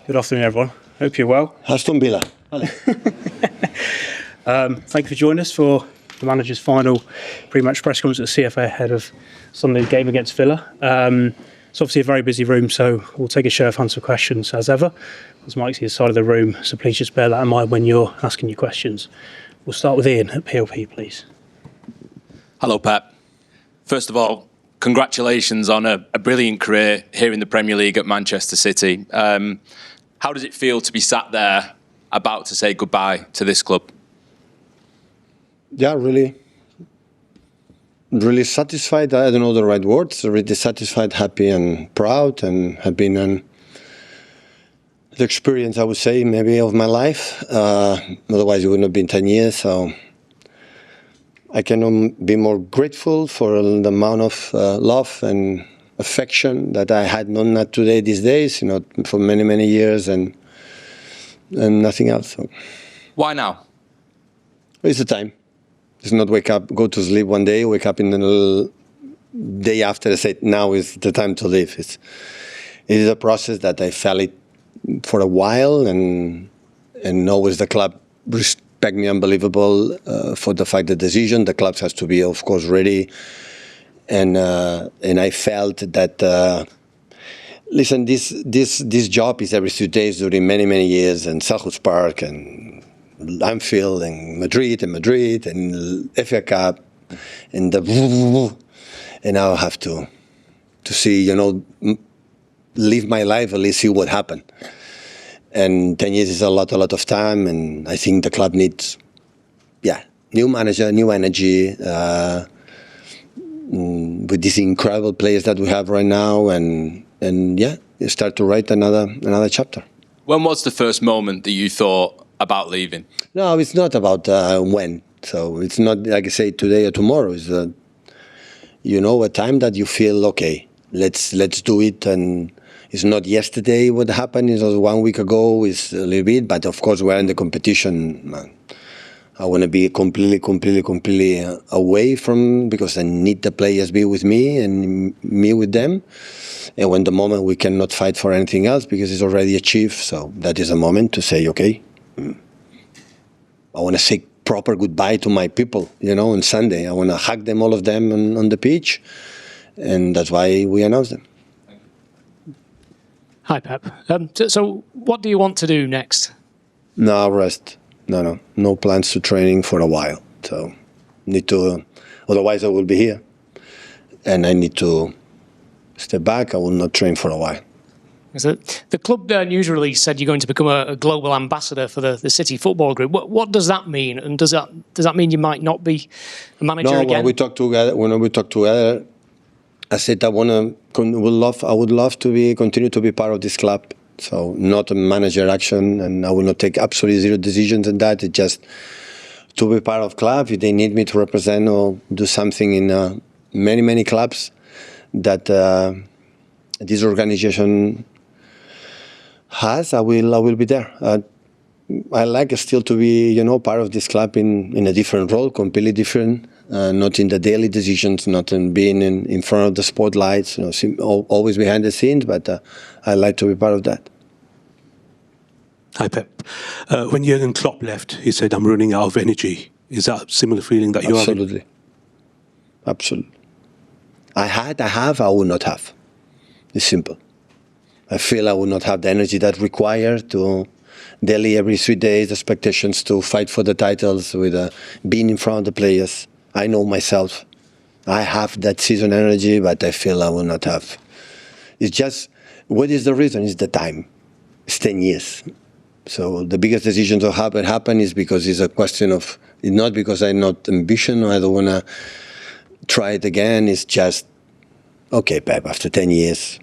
Good afternoon, everyone. Hope you're well. Aston Villa. Thank you for joining us for the manager's final pre-match press conference at the CFA ahead of Sunday's game against Villa. It's obviously a very busy room, so we'll take a show of hands for questions as ever. As Mike's the other side of the room, so please just bear that in mind when you're asking your questions. We'll start with Ian at PLP, please. Hello, Pep. First of all, congratulations on a brilliant career here in the Premier League at Manchester City. How does it feel to be sat there about to say goodbye to this club? Yeah, really satisfied. I don't know the right words. Really satisfied, happy and proud, and have been the experience, I would say, maybe of my life. Otherwise, it wouldn't have been 10 years. So I cannot be more grateful for the amount of love and affection that I had not today, these days, for many, many years, and nothing else. So. Why now? It's the time. It's not wake up, go to sleep one day, wake up in the day after and say, now is the time to leave. It is a process that I felt it for a while, and always the club respect me unbelievable for the fact the decision. The club has to be, of course, ready. And I felt that, listen, this job is every 2 days during many, many years, and Selhurst Park and Anfield and Madrid and FA Cup and now I have to see, live my life, at least see what happened. And 10 years is a lot of time, and I think the club needs, new manager, new energy, with these incredible players that we have right now, and start to write another chapter. When was the first moment that you thought about leaving? No, it's not about when. So it's not like I say today or tomorrow. It's a time that you feel okay. Let's do it, and it's not yesterday what happened. It was 1 week ago. It's a little bit, but of course we're in the competition. I want to be completely away from, because I need the players be with me and me with them. And when the moment we cannot fight for anything else because it's already achieved, so that is a moment to say, okay, I want to say proper goodbye to my people, on Sunday. I want to hug them, all of them, on the pitch, and that's why we announced them. Hi, Pep. So what do you want to do next? No, rest. No plans to training for a while. So need to, otherwise I will be here. And I need to step back. I will not train for a while. The club news release said you're going to become a global ambassador for the City Football Group. What does that mean? And does that mean you might not be a manager again? When we talk together, I said I would love to continue to be part of this club. So not a manager action, and I will not take absolutely zero decisions in that. It's just to be part of club. If they need me to represent or do something in many clubs that this organization has, I will be there. I like still to be, part of this club in a different role, completely different. Not in the daily decisions, not in being in front of the spotlights, always behind the scenes, but I like to be part of that. Hi, Pep. When Jurgen Klopp left, he said, I'm running out of energy. Is that a similar feeling that you have? Absolutely. I have, I will not have. It's simple. I feel I will not have the energy that required to daily, every 3 days, expectations to fight for the titles with being in front of the players. I know myself. I have that season energy, but I feel I will not have. It's just, what is the reason? It's the time. It's 10 years. So the biggest decision to happen is because it's a question of, not because I'm not ambition or I don't want to try it again. It's just, okay, Pep, after 10 years.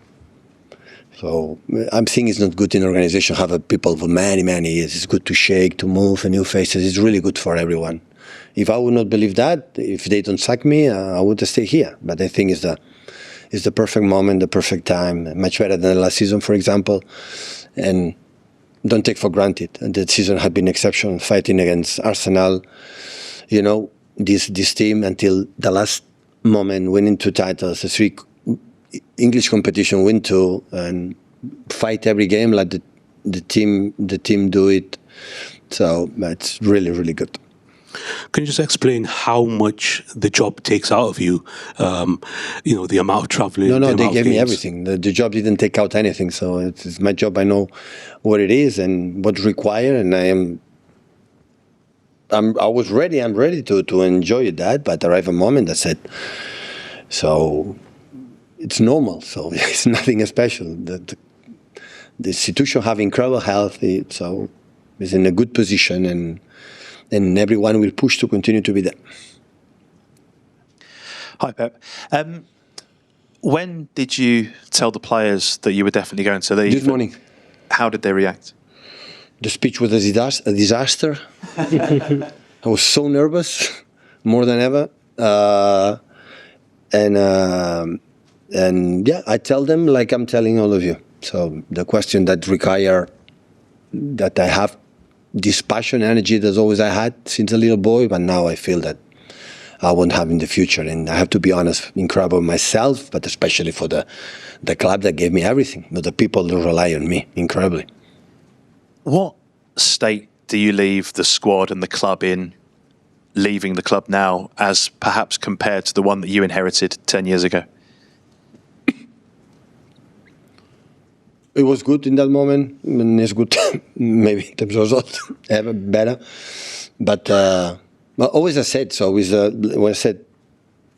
So I'm thinking it's not good in organization have people for many years. It's good to shake, to move, new faces. It's really good for everyone. If I would not believe that, if they don't sack me, I would stay here. But I think it's the perfect moment, the perfect time, much better than the last season, for example. And don't take for granted. The season had been exceptional, fighting against Arsenal. This team until the last moment, winning 2 titles, the 3 English competition, win 2, and fight every game like the team do it. So it's really, really good. Can you just explain how much the job takes out of you? The amount of traveling. No, they gave me everything. The job didn't take out anything. So it's my job. I know what it is and what's required, and I was ready. I'm ready to enjoy that. But there arrived a moment that said, so it's normal. So it's nothing special. The institution have incredible health. So it's in a good position, and everyone will push to continue to be there. Hi, Pep. When did you tell the players that you were definitely going to leave? This morning. How did they react? The speech was a disaster. I was so nervous, more than ever. And yeah, I tell them like I'm telling all of you. So the question that require that I have this passion, energy that always I had since a little boy, but now I feel that I won't have in the future. And I have to be honest, incredible myself, but especially for the club that gave me everything, the people that rely on me, incredibly. What state do you leave the squad and the club in, leaving the club now, as perhaps compared to the one that you inherited 10 years ago? It was good in that moment, and it's good maybe in terms of result, ever better. But always I said, so with what I said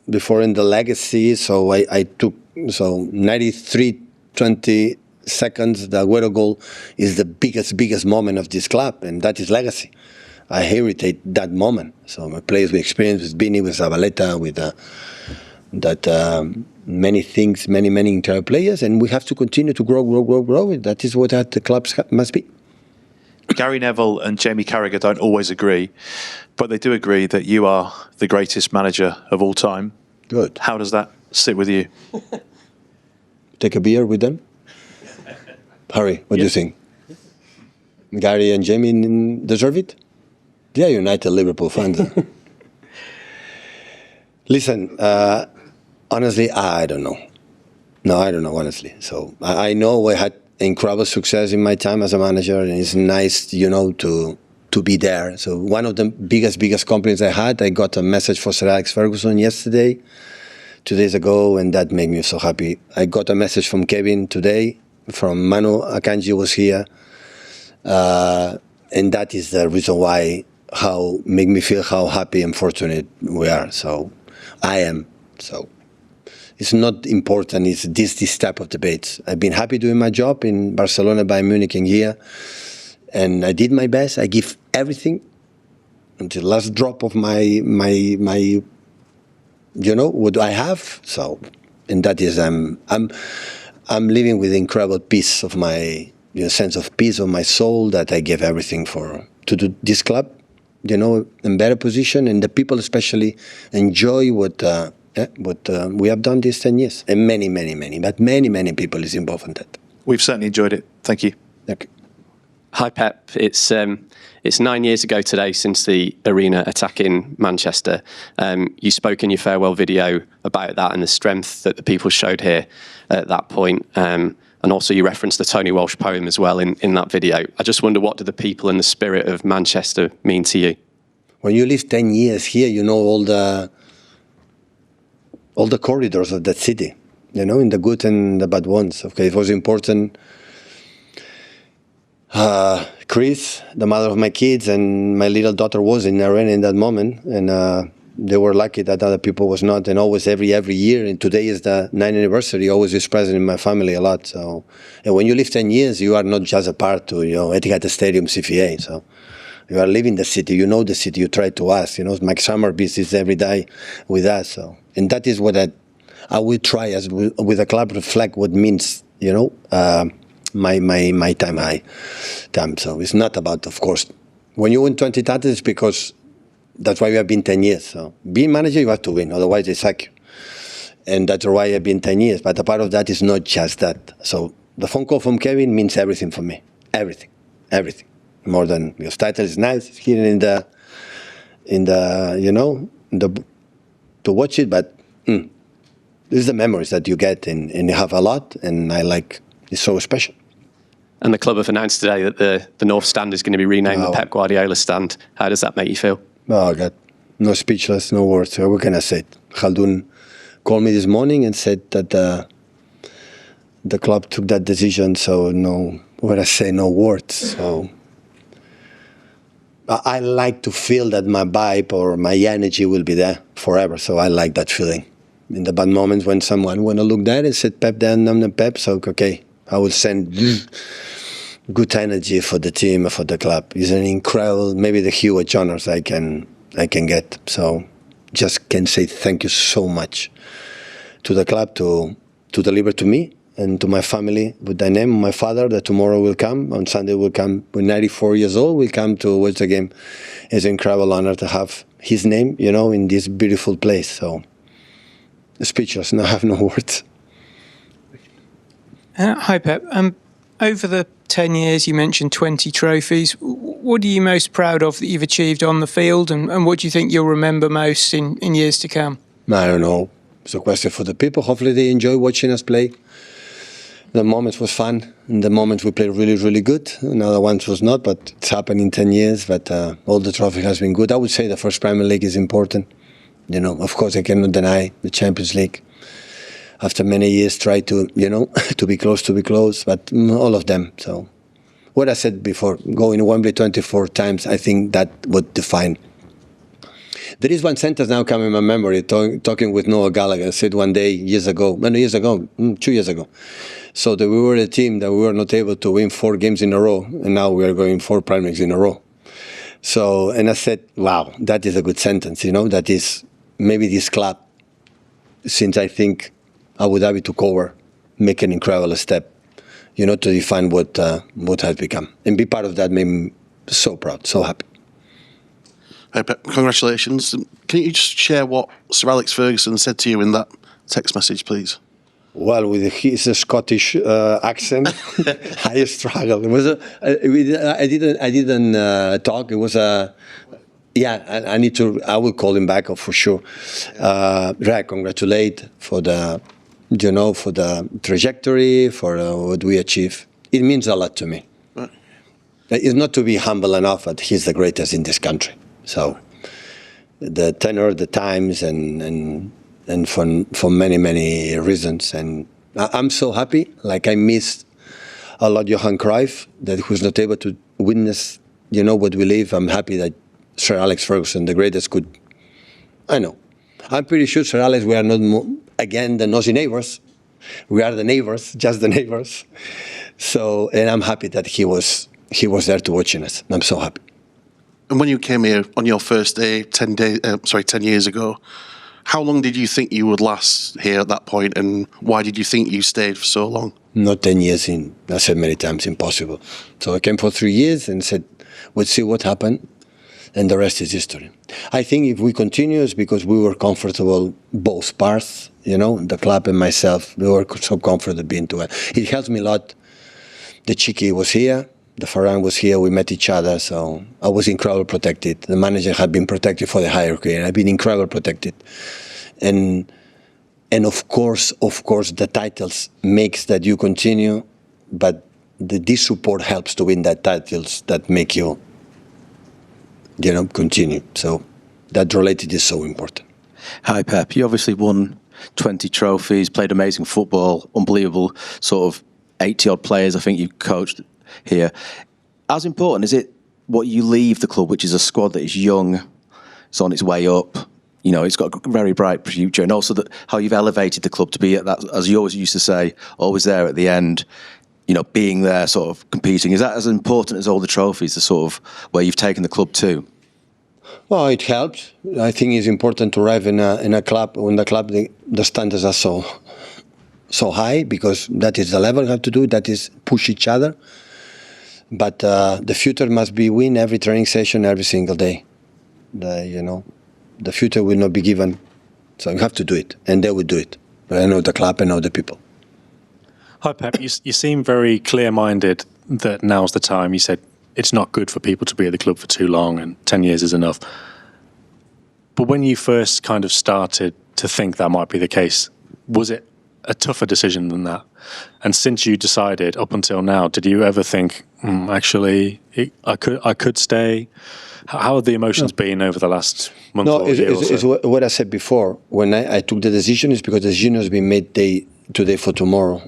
before in the legacy, so I took, 93-20 seconds, the Agüero goal is the biggest moment of this club, and that is legacy. I heritage that moment. So my players with experience, with Bini, with Zabaleta, with many things, many entire players, and we have to continue to grow. That is what the clubs must be. Gary Neville and Jamie Carragher don't always agree, but they do agree that you are the greatest manager of all time. Good. How does that sit with you? Take a beer with them. Harry, what do you think? Gary and Jamie deserve it? They are United Liverpool fans. Listen, honestly, I don't know. No, I don't know, honestly. So I know I had incredible success in my time as a manager, and it's nice, to be there. So one of the biggest compliments I had, I got a message for Sir Alex Ferguson yesterday, 2 days ago, and that made me so happy. I got a message from Kevin today, from Manu Akanji was here, and that is the reason why, make me feel how happy and fortunate we are. So I am. So it's not important. It's this type of debates. I've been happy doing my job in Barcelona, Bayern Munich, and here, and I did my best. I give everything until the last drop of my what I have. So, and that is I'm I'm living with incredible peace of my sense of peace of my soul that I give everything to do this club, in better position, and the people especially enjoy what we have done these 10 years, and many people is involved in that. We've certainly enjoyed it. Thank you. Okay. Hi Pep, it's 9 years ago today since the arena attack in Manchester. You spoke in your farewell video about that and the strength that the people showed here at that point. And also you referenced the Tony Walsh poem as well in that video. I just wonder, what do the people and the spirit of Manchester mean to you? When you live 10 years here, you know all the corridors of that city, in the good and the bad ones. Okay, it was important. Chris, the mother of my kids, and my little daughter was in the arena in that moment, and they were lucky that other people was not. And always every year, and today is the 9th anniversary, always is present in my family a lot. So, and when you live 10 years, you are not just a part to Etihad Stadium, CFA. So you are living the city. You know the city. You try to ask. My summer visits every day with us. So, and that is what I will try as with the club reflect what means. My time. So it's not about, of course, when you win 20 titles, because that's why we have been 10 years. So being manager, you have to win, otherwise they sack you. And that's why I've been 10 years. But a part of that is not just that. So the phone call from Kevin means everything for me. Everything. More than, because title is nice, it's here to watch it, but this is the memories that you get, and you have a lot, and I like, it's so special. And the club have announced today that the North Stand is going to be renamed the Pep Guardiola Stand. How does that make you feel? Oh, God. No speechless, no words. What can I say? Khaldun called me this morning and said that the club took that decision, so no, what I say, no words. So I like to feel that my vibe or my energy will be there forever, so I like that feeling. In the bad moments when someone want to look there and said Pep there, I'm the Pep, so okay, I will send good energy for the team, for the club. It's an incredible, maybe the huge honors I can get. So just can say thank you so much to the club to deliver to me and to my family with the name. My father that tomorrow will come, on Sunday will come, with 94 years old, will come to watch the game. It's an incredible honor to have his name, in this beautiful place. So speechless, I have no words. Hi, Pep. Over the 10 years, you mentioned 20 trophies. What are you most proud of that you've achieved on the field, and what do you think you'll remember most in years to come? I don't know. It's a question for the people. Hopefully they enjoy watching us play. The moments was fun, and the moments we played really, really good. Another ones was not, but it's happened in 10 years. But all the trophy has been good. I would say the first Premier League is important. Of course, I cannot deny the Champions League. After many years, try to, to be close, but all of them. So what I said before, going to Wembley 24 times, I think that would define. There is one sentence now coming in my memory, talking with Noah Gallagher, said one day, 2 years ago. So that we were a team that we were not able to win 4 games in a row, and now we are going 4 Premier Leagues in a row. So, and I said, wow, that is a good sentence, that is maybe this club, since I think Abu Dhabi took over, make an incredible step, to define what has become. And be part of that made me so proud, so happy. Hey, Pep, congratulations. Can you just share what Sir Alex Ferguson said to you in that text message, please? Well, with his Scottish accent, I struggled. It was I didn't talk. It was I will call him back for sure. Congratulate for the, for the trajectory, for what we achieve. It means a lot to me. Right. It's not to be humble enough, but he's the greatest in this country. So the tenor, the times, and for many, many reasons. And I'm so happy. Like I missed a lot Johan Cruyff, that he was not able to witness, what we live. I'm happy that Sir Alex Ferguson, the greatest, could. I know. I'm pretty sure, Sir Alex, we are not, again, the nosy neighbors. We are the neighbors, just the neighbors. So, and I'm happy that he was there to watching us. I'm so happy. And when you came here on your first day, 10 years ago, how long did you think you would last here at that point, and why did you think you stayed for so long? Not 10 years in. I said many times, impossible. So I came for 3 years and said, let's see what happened, and the rest is history. I think if we continue, it's because we were comfortable, both parts, the club and myself, we were so comfortable being together. It helps me a lot. The Chiqui was here, the Ferran was here, we met each other, so I was incredibly protected. The manager had been protected for the hierarchy, and I've been incredibly protected. And of course, the titles makes that you continue, but this support helps to win that titles that make you, continue. So that related is so important. Hi, Pep. You obviously won 20 trophies, played amazing football, unbelievable sort of 80-odd players I think you coached here. As important is it what you leave the club, which is a squad that is young, it's on its way up, it's got a very bright future, and also that how you've elevated the club to be at that, as you always used to say, always there at the end, being there, sort of competing. Is that as important as all the trophies, the sort of where you've taken the club to? Well, it helps. I think it's important to arrive in a club when the standards are so high, because that is the level you have to do. That is push each other. But the future must be win every training session, every single day. The future will not be given, so you have to do it, and they will do it. But I know the club, I know the people. Hi, Pep. You seem very clear-minded that now's the time. You said it's not good for people to be at the club for too long, and 10 years is enough. But when you first kind of started to think that might be the case, was it a tougher decision than that. And since you decided, up until now, did you ever think, actually, I could stay? How have the emotions been over the last month or year or so? It's what I said before. When I took the decision, is because the decision has been made today for tomorrow.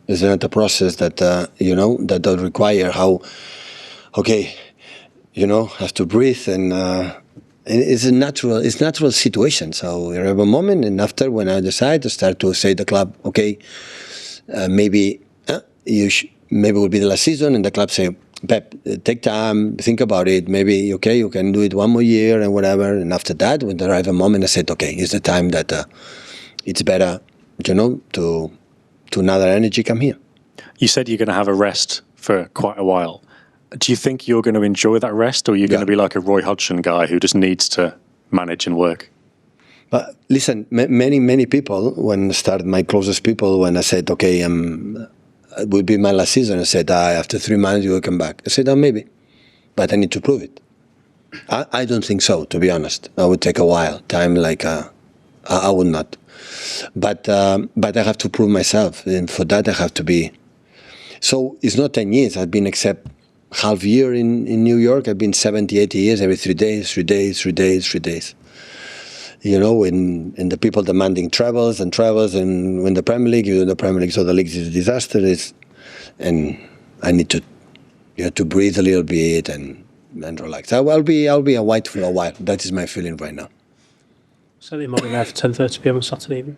It's not a process that that does require have to breathe and it's a natural situation. So we have a moment, and after when I decide to start to say to the club, maybe maybe it will be the last season, and the club say, Pep, take time, think about it. Maybe you can do it one more year and whatever. And after that, when there arrive a moment, I said, it's the time that it's better, to another energy come here. You said you're going to have a rest for quite a while. Do you think you're going to enjoy that rest, or are you going to be like a Roy Hodgson guy who just needs to manage and work? But listen, many people, when I started, my closest people, when I said, it will be my last season, I said, after 3 months you will come back. I said, maybe, but I need to prove it. I don't think so, to be honest. I would take a while, time I would not. But I have to prove myself, and for that I have to be. So it's not 10 years. I've been except half year in New York. I've been 70, 80 years, every 3 days. And the people demanding travels, and when the Premier League, so the league is a disaster. And I need to breathe a little bit and relax. I'll be away for a while. That is my feeling right now. So they might be there for 10:30 p.m. on Saturday evening.